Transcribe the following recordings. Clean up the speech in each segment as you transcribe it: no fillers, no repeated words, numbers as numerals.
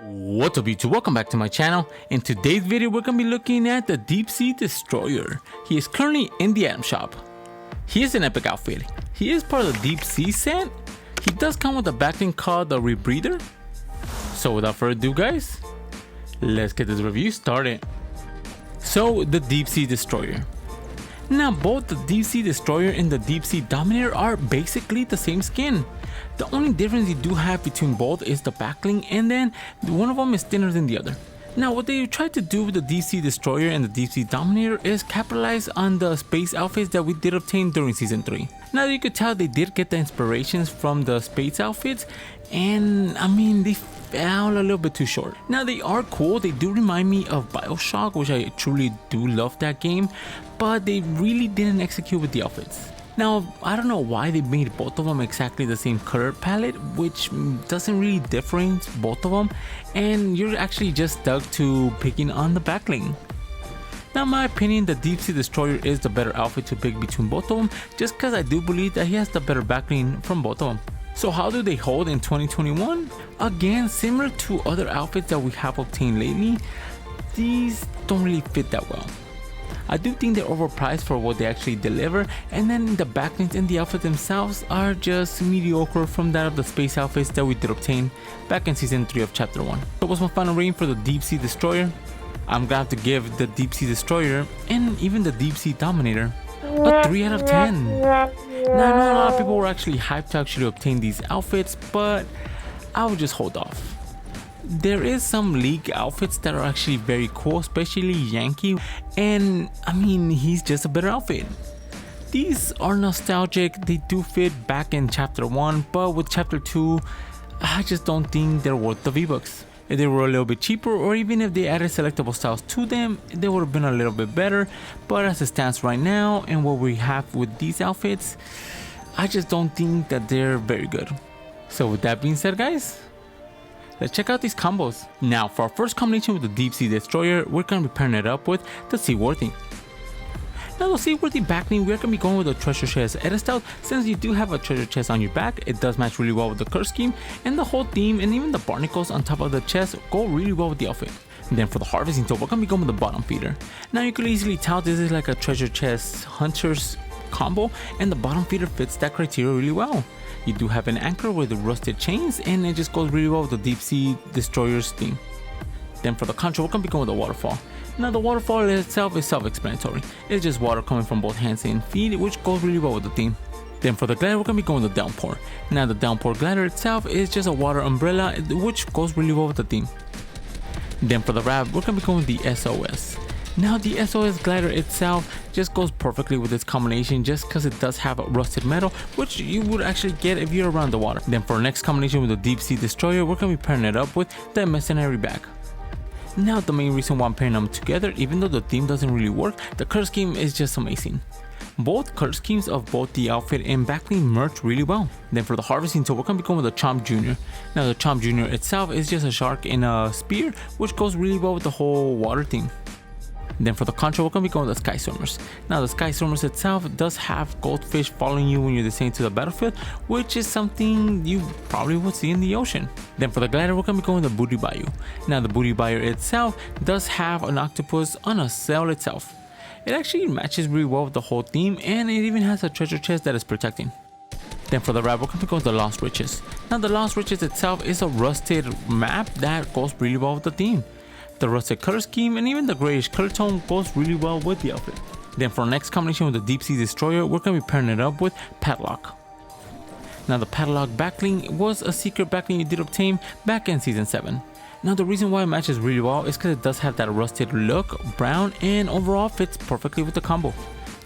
What's up YouTube, welcome back to my channel. In today's video we're going to be looking at the Deep Sea Destroyer. He is currently in the item shop. He is an epic outfit. He is part of the Deep Sea set. He does come with a backbling called the Rebreather. So without further ado guys, let's get this review started. So the Deep Sea Destroyer. Now both the Deep Sea Destroyer and the Deep Sea Dominator are basically the same skin. The only difference you do have between both is the backbling, and then one of them is thinner than the other. Now what they tried to do with the Deep Sea Destroyer and the Deep Sea Dominator is capitalize on the space outfits that we did obtain during season 3. Now you could tell they did get the inspirations from the space outfits, and I mean they fell a little bit too short. Now they are cool, they do remind me of BioShock, which I truly do love that game, but they really didn't execute with the outfits. Now, I don't know why they made both of them exactly the same color palette, which doesn't really differentiate both of them, and you're actually just stuck to picking on the backbling. Now in my opinion, the Deep Sea Destroyer is the better outfit to pick between both of them, just because I do believe that he has the better backbling from both of them. So how do they hold in 2021? Again, similar to other outfits that we have obtained lately, these don't really fit that well. I do think they're overpriced for what they actually deliver, and then the backlinks and the outfits themselves are just mediocre from that of the space outfits that we did obtain back in season 3 of chapter 1. So what's my final rating for the Deep Sea Destroyer? I'm gonna have to give the Deep Sea Destroyer and even the Deep Sea Dominator a 3 out of 10. Now I know a lot of people were actually hyped to actually obtain these outfits, but I would just hold off. There is some league outfits that are actually very cool, especially Yankee, and I mean he's just a better outfit. These are nostalgic, they do fit back in chapter 1, but with chapter 2 I just don't think they're worth the V-Bucks. If they were a little bit cheaper, or even if they added selectable styles to them, they would have been a little bit better, but as it stands right now and what we have with these outfits, I just don't think that they're very good. So with that being said guys, let's check out these combos. Now for our first combination with the Deep Sea Destroyer, we're going to be pairing it up with the Seaworthy. Now the Seaworthy backbling, we're going to be going with the treasure chest edit style. Since you do have a treasure chest on your back, it does match really well with the curse scheme, and the whole theme and even the barnacles on top of the chest go really well with the outfit. And then for the harvesting tool, we're going to be going with the bottom feeder. Now you can easily tell this is like a treasure chest hunter's combo, and the bottom feeder fits that criteria really well. You do have an anchor with the rusted chains, and it just goes really well with the Deep Sea Destroyer's theme. Then for the control, we're going to be going with the waterfall. Now the waterfall itself is self-explanatory. It's just water coming from both hands and feet, which goes really well with the theme. Then for the glider, we're going to be going with the downpour. Now the downpour glider itself is just a water umbrella, which goes really well with the theme. Then for the wrap, we're going to be going with the SOS. Now the SOS glider itself just goes perfectly with this combination, just because it does have a rusted metal, which you would actually get if you're around the water. Then for our next combination with the Deep Sea Destroyer, we're going to be pairing it up with the mercenary bag. Now the main reason why I'm pairing them together, even though the theme doesn't really work, the curse scheme is just amazing. Both curse schemes of both the outfit and backbling merge really well. Then for the harvesting tool, we're going to be going with the Chomp Junior. Now the Chomp Junior itself is just a shark in a spear, which goes really well with the whole water theme. Then for the control, we're going to be going with the Sky Swimmers. Now the Sky Swimmers itself does have goldfish following you when you're descending to the battlefield, which is something you probably would see in the ocean. Then for the glider, we're going to be going with the Booty Bayou. Now the Booty Bayou itself does have an octopus on a sail itself. It actually matches really well with the whole theme, and it even has a treasure chest that is protecting. Then for the wrap, we're going to be going with the Lost Riches. Now the Lost Riches itself is a rusted map that goes really well with the theme. The rusted color scheme and even the grayish color tone goes really well with the outfit. Then for our next combination with the Deep Sea Destroyer, we're going to be pairing it up with Padlock. Now the Padlock backbling was a secret backbling you did obtain back in season 7. Now the reason why it matches really well is because it does have that rusted look, brown, and overall fits perfectly with the combo.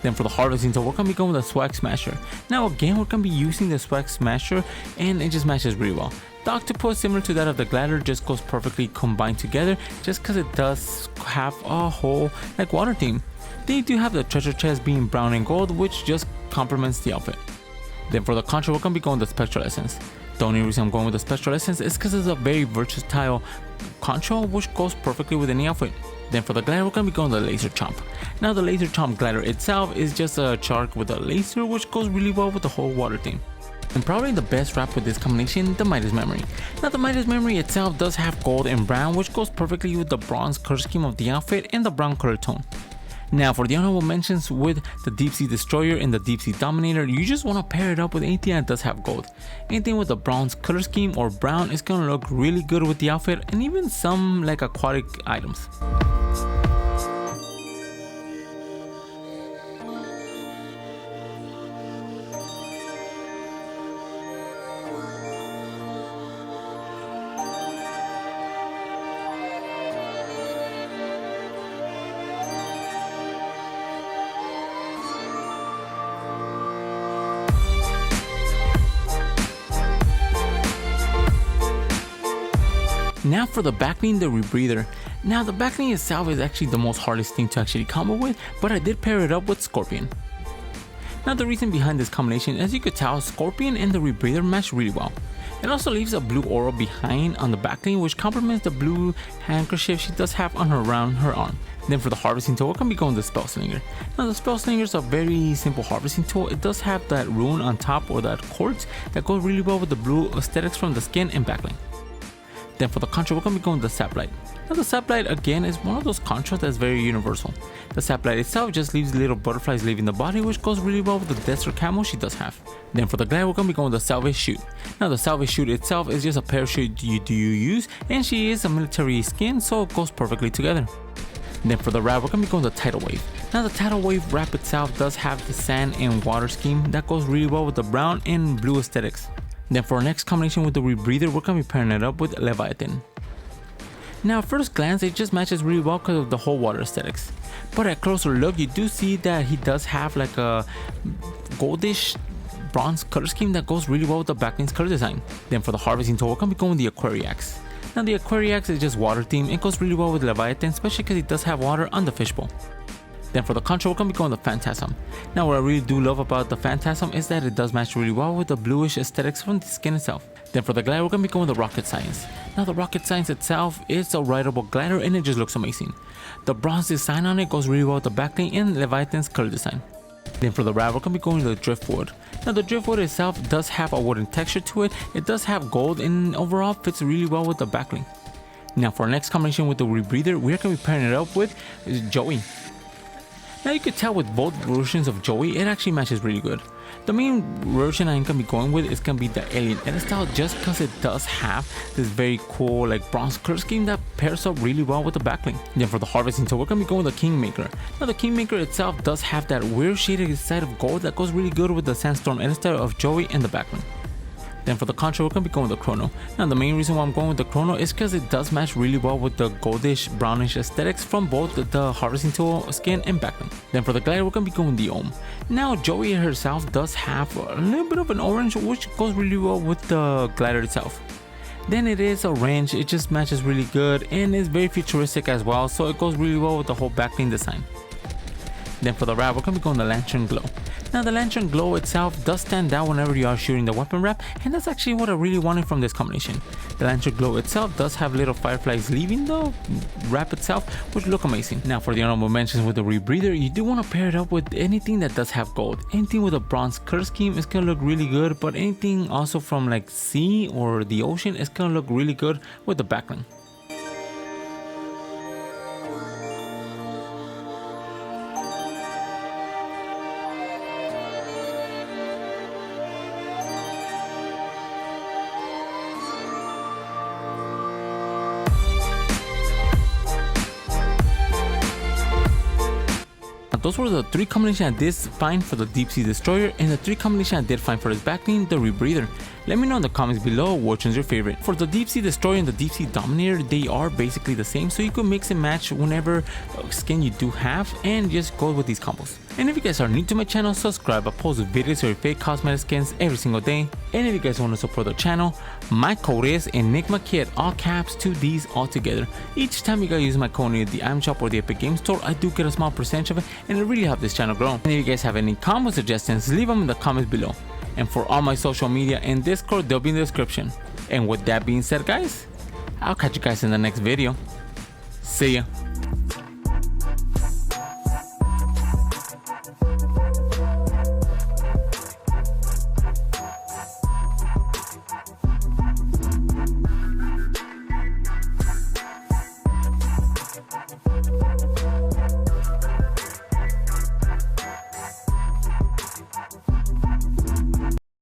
Then for the harvesting tool, we're going to be going with the Swag Smasher. Now again, we're going to be using the Swag Smasher, and it just matches really well. The octopus, similar to that of the glider, just goes perfectly combined together, just because it does have a whole like water theme. They do have the treasure chest being brown and gold, which just complements the outfit. Then for the control, we're going to be going with the Spectral Essence. The only reason I'm going with the Spectral Essence is because it's a very versatile control, which goes perfectly with any outfit. Then for the glider, we're going to be going with the Laser Chomp. Now the Laser Chomp glider itself is just a shark with a laser, which goes really well with the whole water theme. And probably the best wrap with this combination, the Midas Memory. Now the Midas Memory itself does have gold and brown, which goes perfectly with the bronze color scheme of the outfit and the brown color tone. Now for the honorable mentions with the Deep Sea Destroyer and the Deep Sea Dominator, you just want to pair it up with anything that does have gold. Anything with a bronze color scheme or brown is going to look really good with the outfit, and even some like aquatic items. Now for the backbling, the rebreather. Now the backbling itself is actually the most hardest thing to actually combo with, but I did pair it up with Scorpion. Now the reason behind this combination, as you could tell, Scorpion and the rebreather match really well. It also leaves a blue aura behind on the backbling, which complements the blue handkerchief she does have on around her arm. Then for the harvesting tool, we're going to be going with the Spell Slinger. Now the Spell Slinger is a very simple harvesting tool. It does have that rune on top, or that quartz, that goes really well with the blue aesthetics from the skin and backbling. Then for the contra, we're going to be going with the Saplight. Now the Saplight again is one of those contras that's very universal. The Saplight itself just leaves little butterflies leaving the body, which goes really well with the Desert Camo she does have. Then for the glide, we're going to be going with the Salvage Chute. Now the Salvage Chute itself is just a parachute you use, and she is a military skin, so it goes perfectly together. Then for the wrap, we're going to be going with the Tidal Wave. Now the Tidal Wave wrap itself does have the sand and water scheme that goes really well with the brown and blue aesthetics. Then for our next combination with the rebreather, we're going to be pairing it up with Leviathan. Now at first glance, it just matches really well because of the whole water aesthetics. But at closer look, you do see that he does have like a goldish bronze color scheme that goes really well with the backling's color design. Then for the harvesting tool, we're going to be going with the Aquariux. Now the Aquariux is just water themed. It goes really well with Leviathan, especially because it does have water on the fishbowl. Then for the contra, we're going to be going with the Phantasm. Now what I really do love about the Phantasm is that it does match really well with the bluish aesthetics from the skin itself. Then for the glider, we're going to be going with the Rocket Science. Now the Rocket Science itself is a rideable glider, and it just looks amazing. The bronze design on it goes really well with the backbling and Leviathan's color design. Then for the wrap, we're going to be going with the Driftwood. Now the Driftwood itself does have a wooden texture to it. It does have gold, and overall fits really well with the backbling. Now for our next combination with the rebreather, we're going to be pairing it up with Joey. Now you could tell with both versions of Joey, it actually matches really good. The main version I'm going to be going with is going to be the Alien Edit style, just because it does have this very cool like bronze color scheme that pairs up really well with the backbling. Then for the harvesting tool, we're going to be going with the Kingmaker. Now the Kingmaker itself does have that weird shaded side of gold that goes really good with the Sandstorm Edit style of Joey and the backbling. Then for the contra, we're going to be going with the Chrono. Now the main reason why I'm going with the Chrono is because it does match really well with the goldish brownish aesthetics from both the harvesting tool skin and backbling. Then for the glider, we're going to be going with the Ohm. Now Joey herself does have a little bit of an orange, which goes really well with the glider itself. Then it is orange, it just matches really good, and is very futuristic as well, so it goes really well with the whole backbling design. Then for the wrap, we're going to be going with the Lantern Glow. Now the Lantern Glow itself does stand out whenever you are shooting the weapon wrap, and that's actually what I really wanted from this combination. The Lantern Glow itself does have little fireflies leaving the wrap itself, which look amazing. Now for the honorable mentions with the rebreather, you do want to pair it up with anything that does have gold. Anything with a bronze color scheme is going to look really good, but anything also from like sea or the ocean is going to look really good with the backbling. Those were the 3 combinations I did find for the Deep Sea Destroyer, and the 3 combinations I did find for this backbling, the rebreather. Let me know in the comments below which one's your favorite. For the Deep Sea Destroyer and the Deep Sea Dominator, they are basically the same, so you can mix and match whenever skin you do have and just go with these combos. And if you guys are new to my channel, subscribe. I post videos of your fake cosmetic skins every single day. And if you guys want to support the channel, my code is ENIGMAKIDD, all caps, 2 Ds all together. Each time you guys use my code in the item shop or the Epic Games Store, I do get a small percentage of it, and it really helps this channel grow. And if you guys have any comment suggestions, leave them in the comments below. And for all my social media and Discord, they'll be in the description. And with that being said, guys, I'll catch you guys in the next video. See ya.